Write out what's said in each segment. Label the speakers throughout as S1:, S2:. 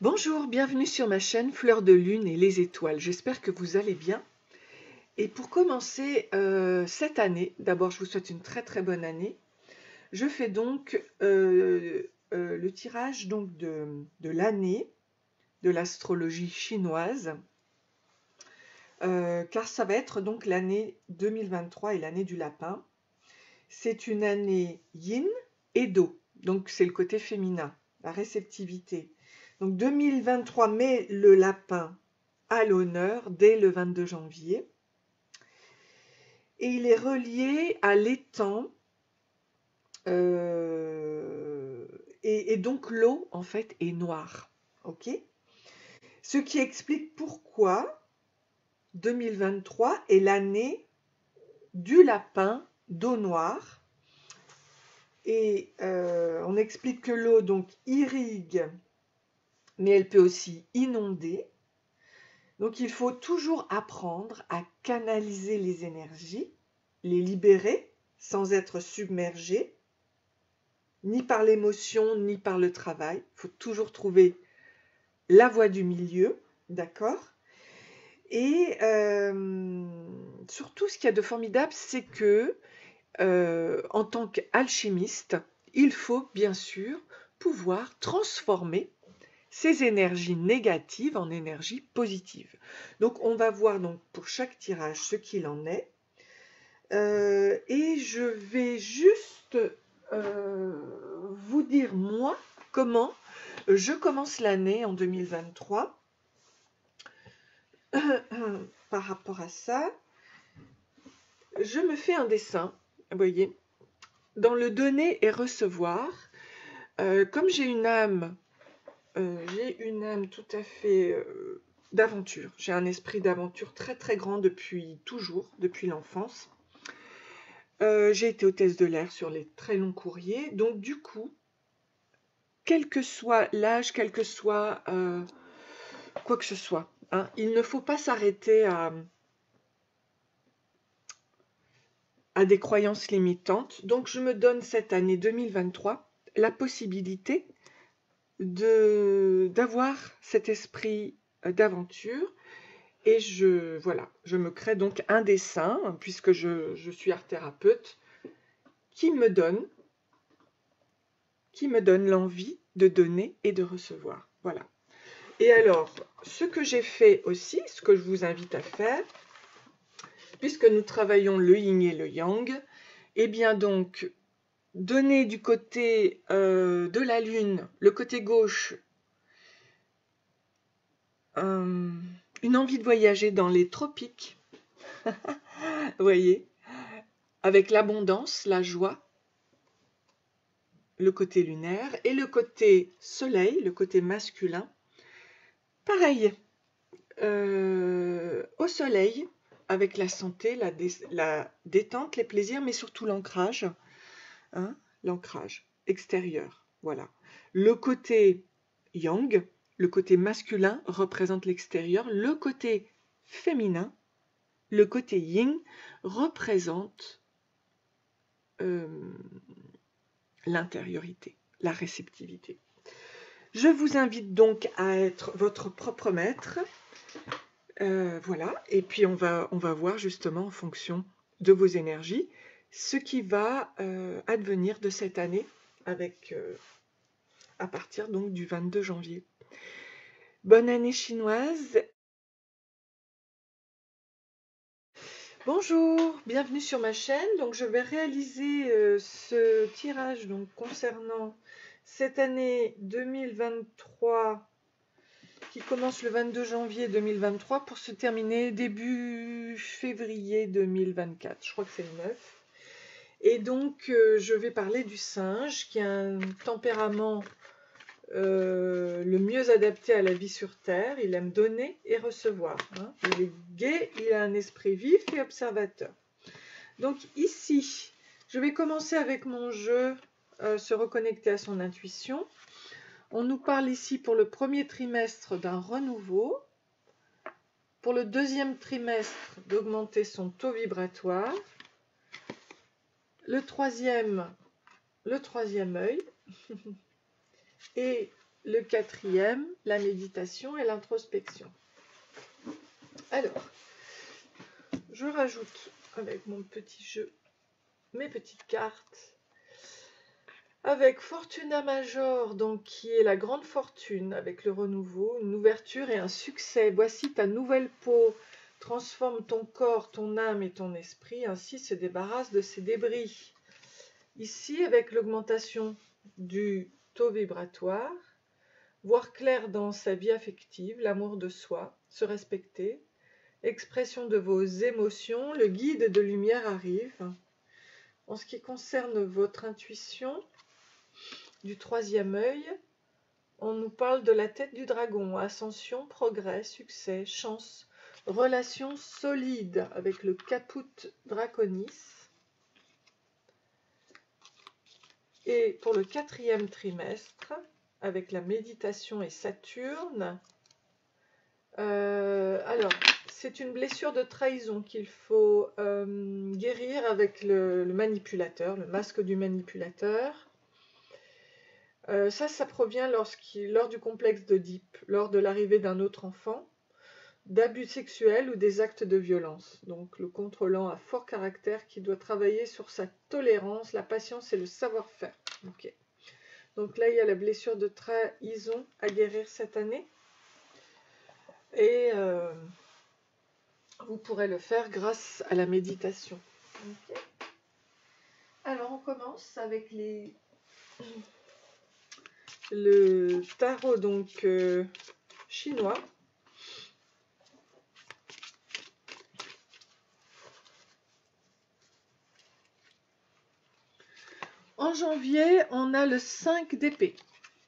S1: Bonjour, bienvenue sur ma chaîne Fleur de Lune et les étoiles. J'espère que vous allez bien. Et pour commencer cette année, d'abord je vous souhaite une très bonne année. Je fais donc le tirage donc de l'année de l'astrologie chinoise, car ça va être donc l'année 2023 et l'année du lapin. C'est une année yin et do, donc c'est le côté féminin, la réceptivité. Donc 2023 met le lapin à l'honneur dès le 22 janvier. Et il est relié à l'étang. Et donc l'eau, en fait, est noire. Ok. Ce qui explique pourquoi 2023 est l'année du lapin d'eau noire. Et on explique que l'eau donc irrigue, mais elle peut aussi inonder. Donc il faut toujours apprendre à canaliser les énergies, les libérer sans être submergé, ni par l'émotion, ni par le travail. Il faut toujours trouver la voie du milieu, d'accord? Et surtout, ce qu'il y a de formidable, c'est que en tant qu'alchimiste, il faut bien sûr pouvoir transformer ces énergies négatives en énergies positives. Donc on va voir donc pour chaque tirage ce qu'il en est. Et je vais juste vous dire moi comment je commence l'année en 2023. Par rapport à ça, je me fais un dessin, vous voyez, dans le donner et recevoir. Comme j'ai une âme tout à fait d'aventure. J'ai un esprit d'aventure très grand depuis toujours, depuis l'enfance. J'ai été hôtesse de l'air sur les très longs courriers. Donc du coup, quel que soit l'âge, quel que soit quoi que ce soit, hein, il ne faut pas s'arrêter à des croyances limitantes. Donc je me donne cette année 2023 la possibilité d'avoir cet esprit d'aventure. Et je me crée donc un dessin, puisque je suis art thérapeute, qui me donne l'envie de donner et de recevoir. Voilà. Et alors, ce que j'ai fait aussi, ce que je vous invite à faire, puisque nous travaillons le yin et le yang, eh bien donc, donner du côté de la lune, le côté gauche, une envie de voyager dans les tropiques, vous voyez, avec l'abondance, la joie, le côté lunaire, et le côté soleil, le côté masculin, pareil, au soleil, avec la santé, la détente, les plaisirs, mais surtout l'ancrage, hein, l'ancrage extérieur, voilà. Le côté yang, le côté masculin représente l'extérieur, le côté féminin, le côté yin représente l'intériorité, la réceptivité. Je vous invite donc à être votre propre maître. Voilà, et puis on va voir justement en fonction de vos énergies ce qui va advenir de cette année avec à partir donc du 22 janvier. Bonne année chinoise. Bonjour, bienvenue sur ma chaîne. Donc je vais réaliser ce tirage donc concernant cette année 2023 qui commence le 22 janvier 2023 pour se terminer début février 2024. Je crois que c'est le 9. Et donc je vais parler du singe qui a un tempérament le mieux adapté à la vie sur Terre. Il aime donner et recevoir, hein. Il est gai, il a un esprit vif et observateur. Donc ici, je vais commencer avec mon jeu, se reconnecter à son intuition. On nous parle ici pour le premier trimestre d'un renouveau, pour le deuxième trimestre d'augmenter son taux vibratoire, le troisième œil, et le quatrième, la méditation et l'introspection. Alors, je rajoute avec mon petit jeu mes petites cartes. Avec Fortuna Major, donc qui est la grande fortune avec le renouveau, une ouverture et un succès. Voici ta nouvelle peau. Transforme ton corps, ton âme et ton esprit, ainsi se débarrasse de ces débris. Ici, avec l'augmentation du taux vibratoire, voir clair dans sa vie affective, l'amour de soi, se respecter, expression de vos émotions, le guide de lumière arrive. En ce qui concerne votre intuition, du troisième œil, on nous parle de la tête du dragon, ascension, progrès, succès, chance, relation solide avec le caput draconis. Et pour le quatrième trimestre, avec la méditation et Saturne, alors, c'est une blessure de trahison qu'il faut guérir avec le manipulateur, le masque du manipulateur. Ça provient lors du complexe d'Oedipe, lors de l'arrivée d'un autre enfant, d'abus sexuels ou des actes de violence. Donc le contrôlant a fort caractère qui doit travailler sur sa tolérance, la patience et le savoir-faire. Okay. Donc là, il y a la blessure de trahison à guérir cette année. Et vous pourrez le faire grâce à la méditation. Okay. Alors on commence avec le tarot donc chinois. En janvier, on a le 5 d'épée.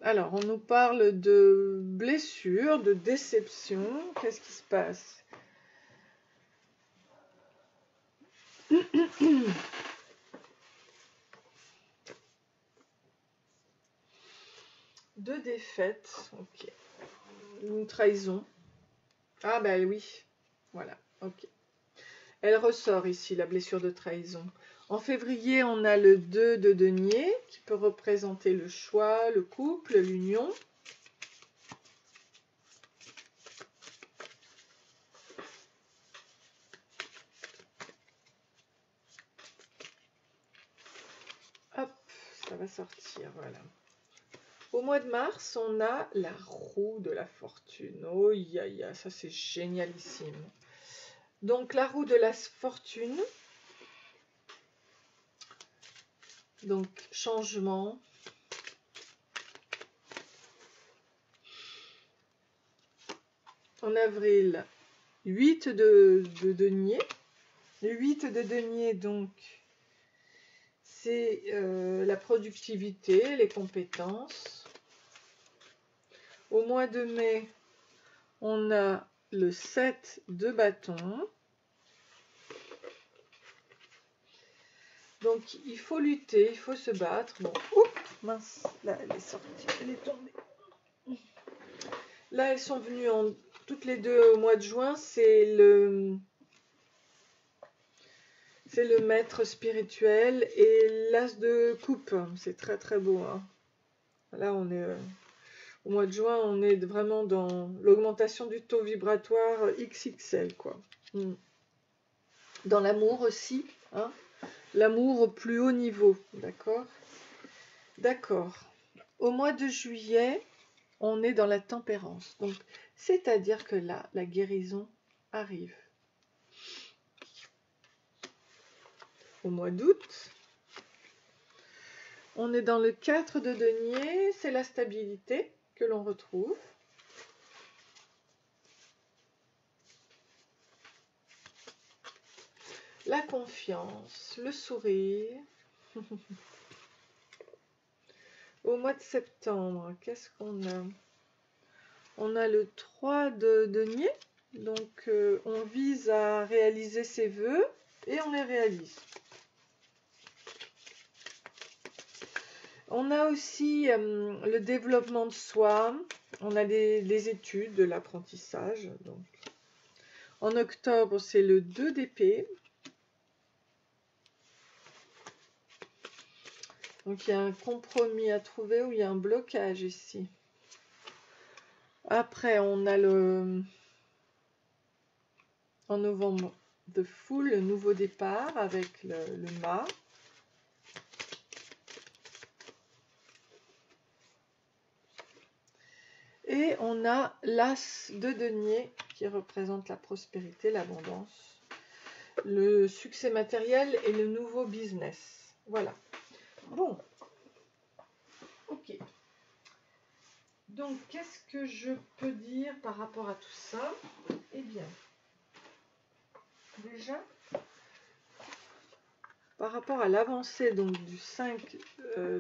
S1: Alors, on nous parle de blessures, de déception. Qu'est-ce qui se passe? De défaites. Ok. Une trahison. Ah ben oui. Voilà. Ok. Elle ressort ici, la blessure de trahison. En février, on a le 2 de denier, qui peut représenter le choix, le couple, l'union. Hop, ça va sortir, voilà. Au mois de mars, on a la roue de la fortune. Oh, ya, ça c'est génialissime. Donc la roue de la fortune, donc changement. En avril, 8 de denier. Le 8 de denier, donc, c'est la productivité, les compétences. Au mois de mai, on a le 7 de bâton. Donc, il faut lutter, il faut se battre. Bon, oups, mince, là, elle est sortie, elle est tombée. Là, elles sont venues toutes les deux au mois de juin. C'est le maître spirituel et l'as de coupe. C'est très, très beau. Hein. Là, on est au mois de juin, on est vraiment dans l'augmentation du taux vibratoire XXL, quoi. Dans l'amour aussi, hein. L'amour au plus haut niveau, d'accord? D'accord. Au mois de juillet, on est dans la tempérance. Donc, c'est-à-dire que là, la guérison arrive. Au mois d'août, on est dans le 4 de denier, c'est la stabilité que l'on retrouve. La confiance, le sourire. Au mois de septembre, qu'est-ce qu'on a? On a le 3 de denier, donc on vise à réaliser ses vœux et on les réalise. On a aussi le développement de soi, on a des études, de l'apprentissage. En octobre, c'est le 2 d'épée. Donc il y a un compromis à trouver ou il y a un blocage ici. Après, on a en novembre, The Fool, le nouveau départ avec le mât. Et on a l'As de denier qui représente la prospérité, l'abondance, le succès matériel et le nouveau business. Voilà. Bon. Ok. Donc, qu'est-ce que je peux dire par rapport à tout ça? Eh bien, déjà, par rapport à l'avancée donc du 5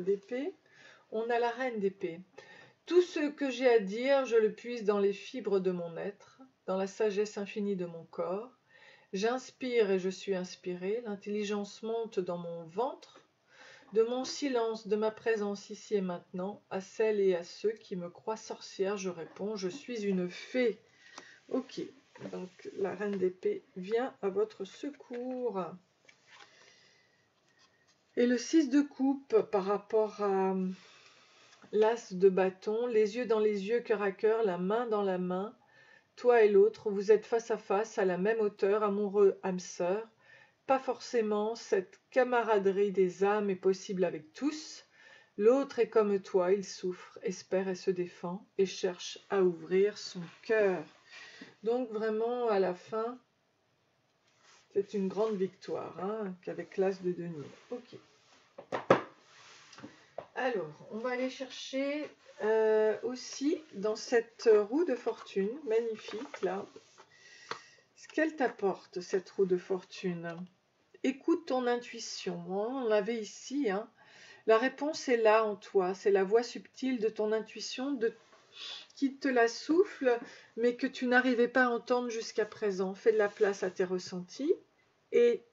S1: d'épée, on a la reine d'épée. Tout ce que j'ai à dire, je le puise dans les fibres de mon être, dans la sagesse infinie de mon corps. J'inspire et je suis inspirée, l'intelligence monte dans mon ventre. De mon silence, de ma présence ici et maintenant, à celles et à ceux qui me croient sorcière, je réponds, je suis une fée. Ok, donc la reine d'épée vient à votre secours. Et le 6 de coupe par rapport à l'as de bâton, les yeux dans les yeux, cœur à cœur, la main dans la main. Toi et l'autre, vous êtes face à face, à la même hauteur, amoureux, âme sœur. Pas forcément, cette camaraderie des âmes est possible avec tous. L'autre est comme toi, il souffre, espère et se défend, et cherche à ouvrir son cœur. Donc vraiment, à la fin, c'est une grande victoire, hein, qu'avec l'as de denier. Ok. Alors, on va aller chercher aussi dans cette roue de fortune, magnifique, là, ce qu'elle t'apporte, cette roue de fortune. Écoute ton intuition. On l'avait ici, hein. La réponse est là en toi. C'est la voix subtile de ton intuition qui te la souffle, mais que tu n'arrivais pas à entendre jusqu'à présent. Fais de la place à tes ressentis et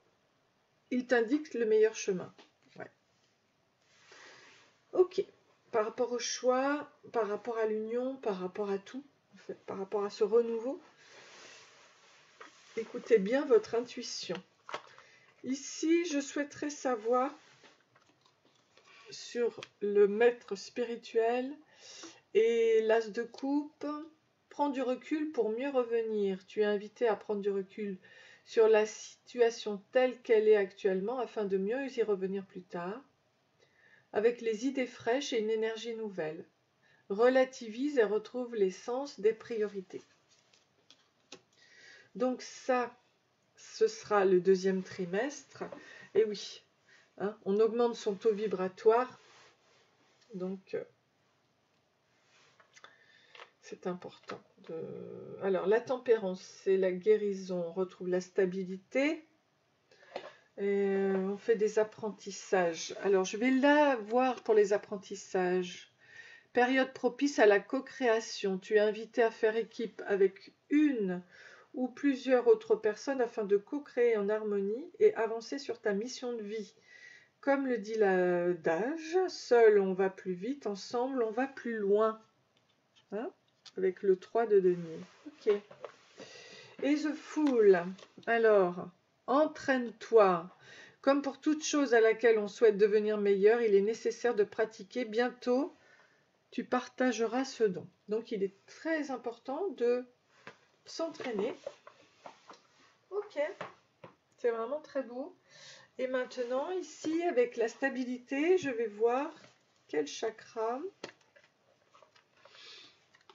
S1: il t'indique le meilleur chemin. Ouais. Ok. Par rapport au choix, par rapport à l'union, par rapport à tout, en fait, par rapport à ce renouveau, écoutez bien votre intuition. Ici, je souhaiterais savoir sur le maître spirituel et l'as de coupe. Prends du recul pour mieux revenir. Tu es invité à prendre du recul sur la situation telle qu'elle est actuellement afin de mieux y revenir plus tard, avec les idées fraîches et une énergie nouvelle. Relativise et retrouve l'essence des priorités. Donc ça, ce sera le deuxième trimestre. Et oui, hein, on augmente son taux vibratoire. Donc, c'est important. Alors, la tempérance, c'est la guérison. On retrouve la stabilité. Et on fait des apprentissages. Alors, je vais là voir pour les apprentissages. Période propice à la co-création. Tu es invité à faire équipe avec une ou plusieurs autres personnes afin de co-créer en harmonie et avancer sur ta mission de vie. Comme le dit l'adage, seul on va plus vite, ensemble on va plus loin. Hein, avec le 3 de denier. Ok. Et The Fool. Alors, entraîne-toi. Comme pour toute chose à laquelle on souhaite devenir meilleur, il est nécessaire de pratiquer. Bientôt, tu partageras ce don. Donc, il est très important de s'entraîner. Ok. C'est vraiment très beau. Et maintenant, ici, avec la stabilité, je vais voir quel chakra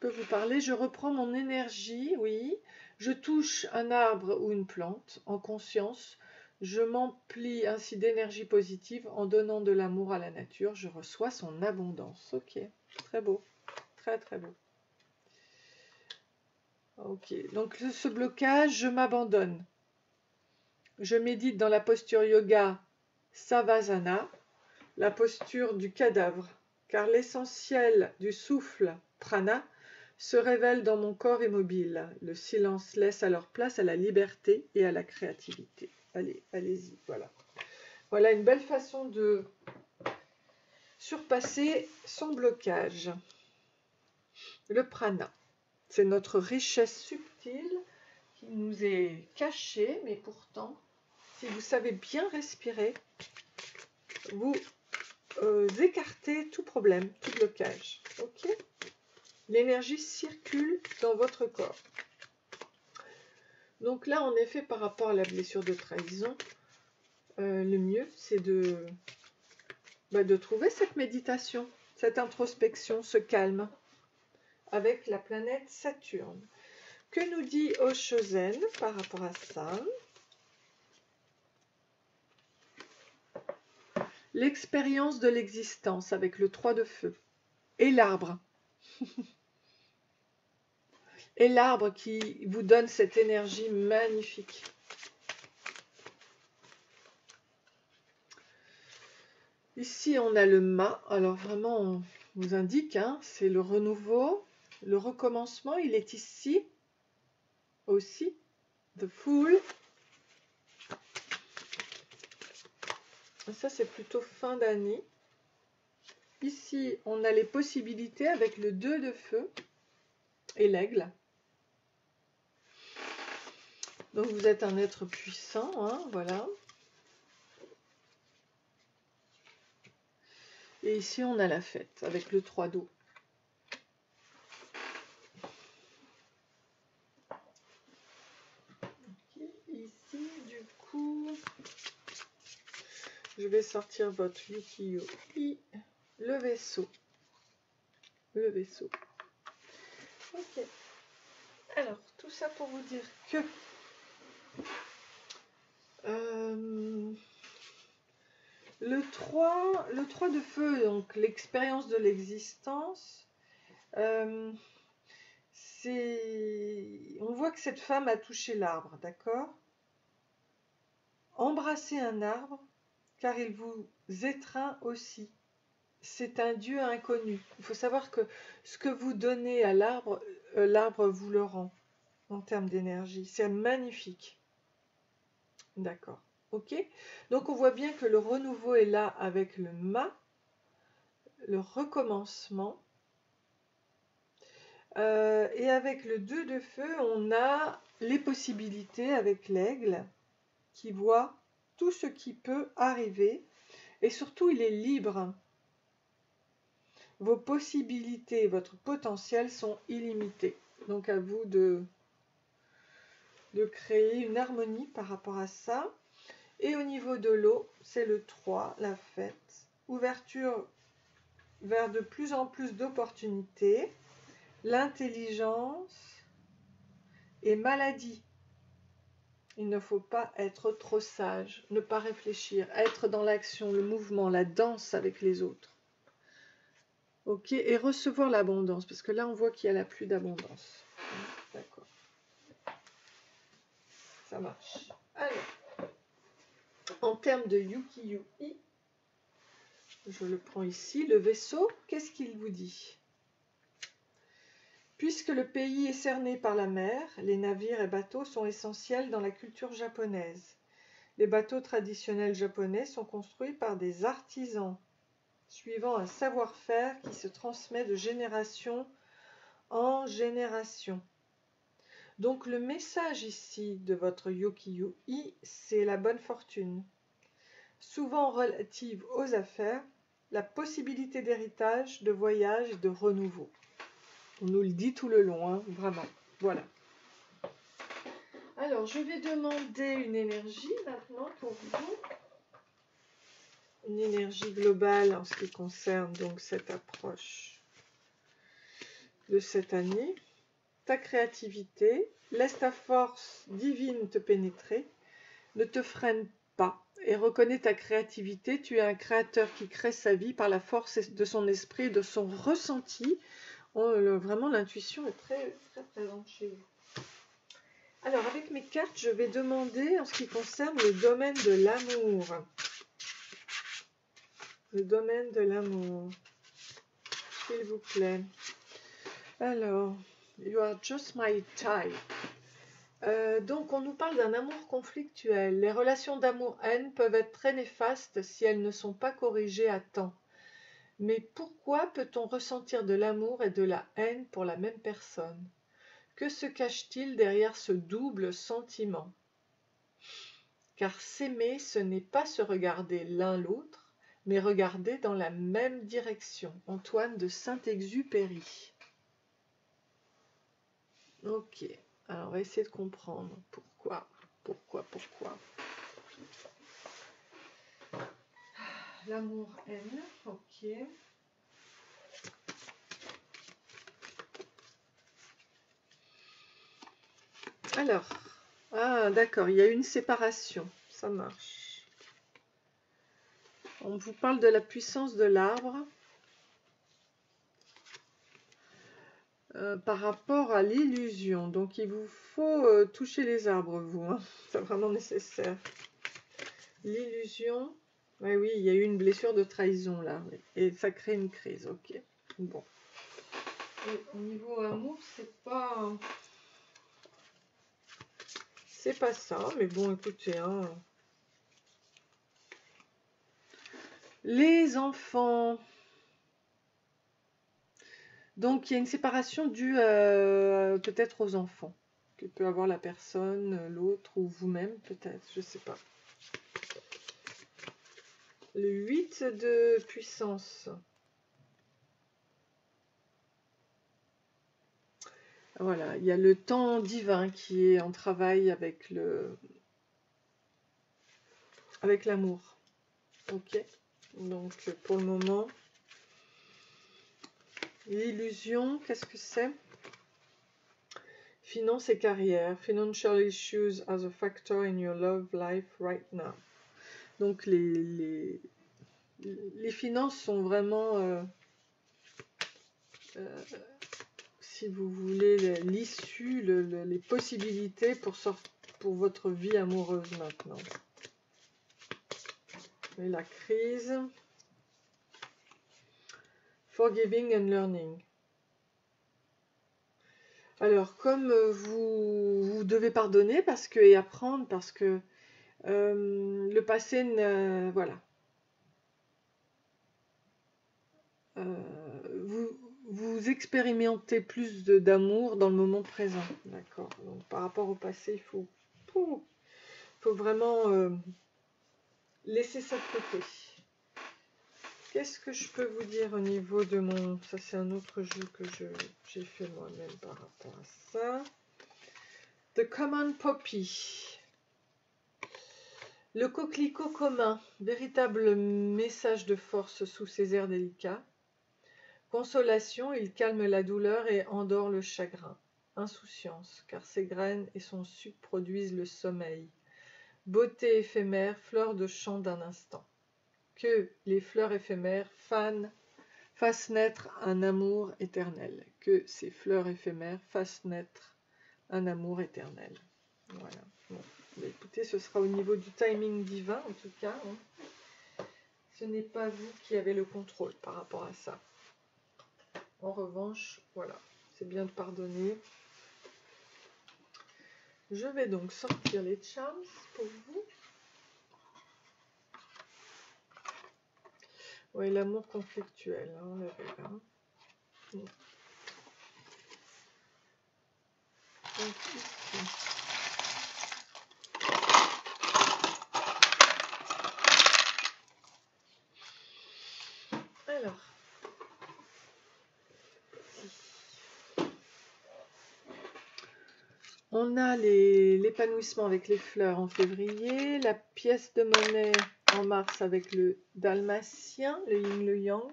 S1: peut vous parler. Je reprends mon énergie, oui. Je touche un arbre ou une plante en conscience. Je m'emplis ainsi d'énergie positive en donnant de l'amour à la nature. Je reçois son abondance. Ok, très beau. Très, très beau. Ok, donc ce blocage, je m'abandonne. Je médite dans la posture yoga Savasana, la posture du cadavre, car l'essentiel du souffle, prana, se révèle dans mon corps immobile. Le silence laisse alors place à la liberté et à la créativité. Allez, allez-y, voilà. Voilà une belle façon de surpasser son blocage. Le prana, c'est notre richesse subtile qui nous est cachée, mais pourtant, si vous savez bien respirer, vous écartez tout problème, tout blocage. Ok ? L'énergie circule dans votre corps. Donc là, en effet, par rapport à la blessure de trahison, le mieux, c'est de trouver cette méditation, cette introspection, ce calme, avec la planète Saturne. Que nous dit Oshozen par rapport à ça? L'expérience de l'existence avec le 3 de feu. Et l'arbre. Et l'arbre qui vous donne cette énergie magnifique. Ici, on a le mât. Alors vraiment, on vous indique, hein, c'est le renouveau, le recommencement. Il est ici aussi. The Fool. Ça, c'est plutôt fin d'année. Ici, on a les possibilités avec le 2 de feu et l'aigle. Donc, vous êtes un être puissant, hein, voilà. Et ici, on a la fête avec le 3 d'eau. Ici, du coup, je vais sortir votre Ukiyo-i, le vaisseau. Le vaisseau. Ok. Alors, tout ça pour vous dire que le 3 de feu, donc l'expérience de l'existence, on voit que cette femme a touché l'arbre, d'accord? Embrassez un arbre, car il vous étreint aussi. C'est un Dieu inconnu. Il faut savoir que ce que vous donnez à l'arbre, l'arbre vous le rend en termes d'énergie. C'est magnifique. D'accord. Ok? Donc on voit bien que le renouveau est là avec le mât, le recommencement. Et avec le 2 de feu, on a les possibilités avec l'aigle qui voit tout ce qui peut arriver. Et surtout, il est libre. Vos possibilités, votre potentiel sont illimités. Donc à vous de créer une harmonie par rapport à ça. Et au niveau de l'eau, c'est le 3, la fête. Ouverture vers de plus en plus d'opportunités. L'intelligence et maladie. Il ne faut pas être trop sage, ne pas réfléchir, être dans l'action, le mouvement, la danse avec les autres. Ok, et recevoir l'abondance, parce que là on voit qu'il y a la pluie d'abondance. D'accord. Ça marche. Alors, en termes de Ukiyo-i, je le prends ici, le vaisseau, qu'est-ce qu'il vous dit? Puisque le pays est cerné par la mer, les navires et bateaux sont essentiels dans la culture japonaise. Les bateaux traditionnels japonais sont construits par des artisans, suivant un savoir-faire qui se transmet de génération en génération. Donc le message ici de votre Ukiyo-i, c'est la bonne fortune. Souvent relative aux affaires, la possibilité d'héritage, de voyage et de renouveau. On nous le dit tout le long, hein, vraiment. Voilà. Alors, je vais demander une énergie maintenant pour vous. Une énergie globale en ce qui concerne donc cette approche de cette année. Ta créativité, laisse ta force divine te pénétrer, ne te freine pas et reconnais ta créativité. Tu es un créateur qui crée sa vie par la force de son esprit et de son ressenti. Vraiment, l'intuition est très, très présente chez vous. Alors, avec mes cartes, je vais demander en ce qui concerne le domaine de l'amour. Le domaine de l'amour, s'il vous plaît. Alors, you are just my type. Donc, on nous parle d'un amour conflictuel. Les relations d'amour-haine peuvent être très néfastes si elles ne sont pas corrigées à temps. Mais pourquoi peut-on ressentir de l'amour et de la haine pour la même personne? Que se cache-t-il derrière ce double sentiment? Car s'aimer, ce n'est pas se regarder l'un l'autre, mais regarder dans la même direction. Antoine de Saint-Exupéry. Ok, alors on va essayer de comprendre pourquoi. L'amour haine, ok. Alors, ah d'accord, il y a une séparation, ça marche. On vous parle de la puissance de l'arbre par rapport à l'illusion. Donc il vous faut toucher les arbres, vous, hein. C'est vraiment nécessaire. L'illusion, oui, il y a eu une blessure de trahison là, oui. Et ça crée une crise, ok. Bon. Et au niveau amour, c'est pas ça, mais bon, écoutez, hein. Les enfants. Donc il y a une séparation due peut-être aux enfants que peut avoir la personne, l'autre ou vous-même peut-être, je sais pas. Le 8 de puissance. Voilà, il y a le temps divin qui est en travail avec l'amour. Ok, donc pour le moment, l'illusion, qu'est-ce que c'est? Finance et carrière. Financial issues as a factor in your love life right now. Donc les finances sont vraiment, si vous voulez, l'issue, les possibilités pour votre vie amoureuse maintenant. Et la crise. Forgiving and learning. Alors, comme vous devez pardonner et apprendre parce que le passé, voilà. Vous expérimentez plus d'amour dans le moment présent, d'accord. Donc, par rapport au passé, il faut vraiment laisser ça de côté. Qu'est-ce que je peux vous dire au niveau de mon... Ça, c'est un autre jeu que j'ai fait moi-même par rapport à ça. The Common Poppy. Le coquelicot commun, véritable message de force sous ses airs délicats. Consolation, il calme la douleur et endort le chagrin. Insouciance, car ses graines et son suc produisent le sommeil. Beauté éphémère, fleur de champ d'un instant. Que les fleurs éphémères fassent naître un amour éternel. Que ces fleurs éphémères fassent naître un amour éternel. Voilà. Bon. Mais écoutez, ce sera au niveau du timing divin, en tout cas. Hein. Ce n'est pas vous qui avez le contrôle par rapport à ça. En revanche, voilà, c'est bien de pardonner. Je vais donc sortir les charms pour vous. Oui, l'amour conflictuel, hein, on l'avait là. Donc, ici. Alors, on a l'épanouissement avec les fleurs en février, la pièce de monnaie en mars avec le dalmatien, le yin le yang.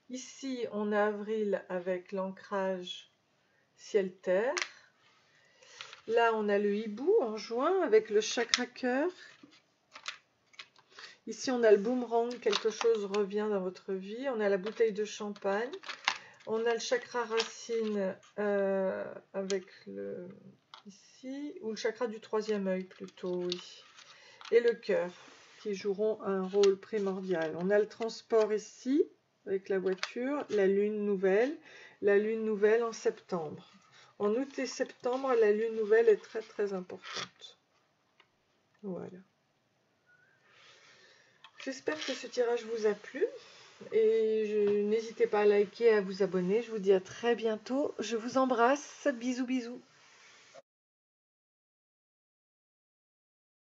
S1: Ici, on a avril avec l'ancrage ciel-terre. Là, on a le hibou en juin avec le chakra cœur. Ici, on a le boomerang, quelque chose revient dans votre vie. On a la bouteille de champagne. On a le chakra racine avec ici, ou le chakra du troisième œil plutôt, oui. Et le cœur, qui joueront un rôle primordial. On a le transport ici, avec la voiture, la lune nouvelle en septembre. En août et septembre, la lune nouvelle est très très importante. Voilà. J'espère que ce tirage vous a plu. Et n'hésitez pas à liker et à vous abonner. Je vous dis à très bientôt. Je vous embrasse. Bisous bisous.